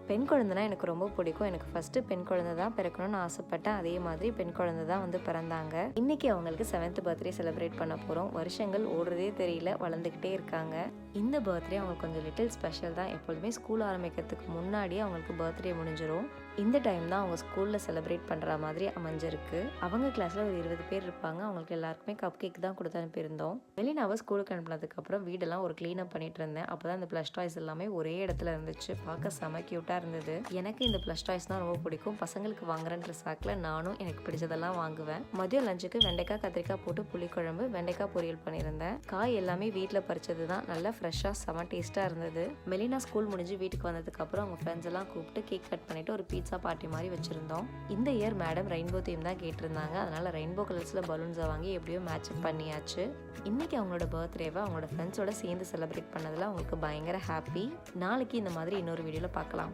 பெண் குழந்தைனா எனக்கு ரொம்ப பிடிக்கும். எனக்கு ஃபஸ்ட்டு பெண் குழந்தை தான் பிறக்கணும்னு ஆசைப்பட்டேன். அதே மாதிரி பெண் குழந்தை தான் வந்து பிறந்தாங்க. இன்றைக்கி அவங்களுக்கு 7th பர்த்டே செலிப்ரேட் பண்ண போகிறோம். வருஷங்கள் ஓடுறதே தெரியல, வளர்ந்துக்கிட்டே இருக்காங்க. இந்த பர்த்டே அவங்களுக்கு கொஞ்சம் லிட்டில் ஸ்பெஷல் தான். எப்பொழுதுமே ஸ்கூல் ஆரம்பிக்கிறதுக்கு முன்னாடியே அவங்களுக்கு பர்த்டே முடிஞ்சிடும். இந்த டைம் தான் அவங்க ஸ்கூலில் செலிப்ரேட் பண்ணுற மாதிரி அமைஞ்சிருக்கு. அவங்க கிளாஸில் ஒரு 20 பேர் இருப்பாங்க. அவங்களுக்கு எல்லாருக்குமே கப் கேக் தான் கொடுத்து அனுப்பியிருந்தோம். வெளிநாவை ஸ்கூலுக்கு அனுப்பினதுக்கப்புறம் வீடெல்லாம் ஒரு க்ளீனப் பண்ணிட்டு இருந்தேன். அப்போ தான் இந்த ப்ளஷ் டாய்ஸ் எல்லாமே ஒரே இடத்துல இருந்துச்சு. பார்க்க செம க்யூட்டாக இருந்தது. எனக்கு இந்த ப்ளஷ் டாய்ஸ் தான் ரொம்ப பிடிக்கும். பசங்களுக்கு வாங்குறேன்ற சாக்கில் நானும் எனக்கு பிடிச்சதெல்லாம் வாங்குவேன். மதியம் லஞ்சுக்கு வெண்டைக்காய் கத்திரிக்காய் போட்டு புளிக்குழம்பு, வெண்டைக்காய் பொரியல் பண்ணியிருந்தேன். காய் எல்லாமே வீட்டில் பறிச்சது தான். நல்லா ஃப்ரெஷ்ஷாக செம டேஸ்ட்டாக இருந்தது. மெலினா ஸ்கூல் முடிஞ்சு வீட்டுக்கு வந்ததுக்கப்புறம் அவங்க ஃப்ரெண்ட்ஸ் எல்லாம் கூப்பிட்டு கேக் கட் பண்ணிட்டு ஒரு பீட்சா பார்ட்டி மாதிரி வச்சுருந்தோம். இந்த இயர் மேடம் ரெயின்போ தீம் தான் கேட்டிருந்தாங்க. அதனால் ரெயின்போ கலர்ஸில் பலூன்ஸை வாங்கி எப்படியோ மேட்சப் பண்ணியாச்சு. இன்றைக்கி அவங்களோட பர்த்டேவை அவங்களோட ஃப்ரெண்ட்ஸோட சேர்ந்து செலிப்ரேட் பண்ணதில் அவங்களுக்கு பயங்கர ஹாப்பி. நாளைக்கு இந்த மாதிரி இன்னொரு வீடியோவில் பார்க்கலாம்.